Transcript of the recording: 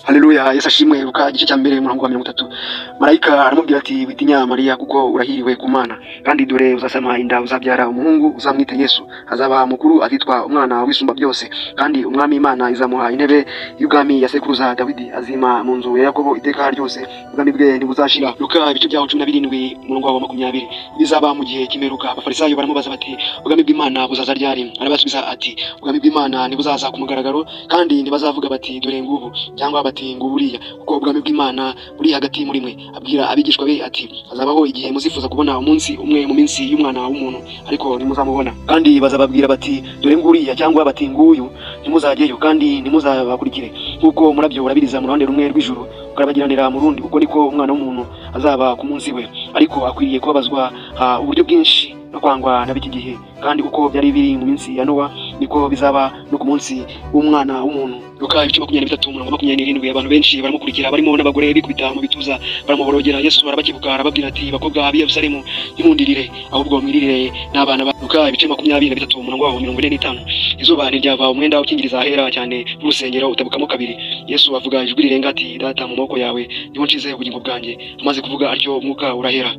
Haleluya, Yesu ashimwe. Luka igice cya mbere umurongo wa 30. Marayika aramubwira ati witinya Mariya kuko urahiriwe ku Mana, kandi dore uzasama inda uzabyara umuhungu uzamwite Yesu. Azaba mukuru azitwa umwana w'isumba byose, kandi umwami Imana izamuha intebe y'ubwami ya sekuruza Dawidi, azima mu nzu ya Yakobo iteka ryose, ubwami bwe ntibuzashira. Luka ibice byaho 17 umurongo wa 20. Bizaba mu gihe kimeruka. Abafarisayo baramubaza bati ubwami bw'Imana buzaza ryari? Arabasubiza ati ubwami bw'Imana ntibuzaza ku mugaragaro, kandi ntibazavuga bati dore ngubu cyangwa bati nguburiya, kuko ubwami bw'Imana buri hagati muri mwe. Abwira abigishwa be ati hazabaho igihe muzifuza kubona umunsi umwe mu minsi y'umwana w'umuntu, ariko ntimuzamubona. Kandi bazababwira bati dore nguriya cyangwa bati nguyu, ntimuzajyeyo kandi ntimuzabakurikire. Kuko umurabyo urabiriza mu ruhande rumwe rw'ijuru ukarabagiranira mu rundi, uko niko umwana w'umuntu azaba ku munsi we. Ariko akwiriye kubabazwa uburyo bwinshi no kwangwa n'ab'iki gihe, kandi uko byari biri mu minsi ya Nowa niko bizaba no ku munsi w'umwana w'umuntu. Luka ibice 23 umurongo wa 27. Abantu benshi baramukurikira, barimo n'abagore bikubita mu bituza baramuborogera. Yesu arabakibuka arababwira ati bakobwa b'i Yerusalemu ntimundirire, ahubwo mwiririre n'abana ba. Luka ibice 23 umurongo wa 45. Izuba ntiryava, umwenda ukingiriza ahera cyane n'urusengero utabukamo kabiri. Yesu avuga ijwi rirenga ati data, mu maboko yawe niho nshize ubugingo bwanjye. Amaze kuvuga atyo umwuka urahera.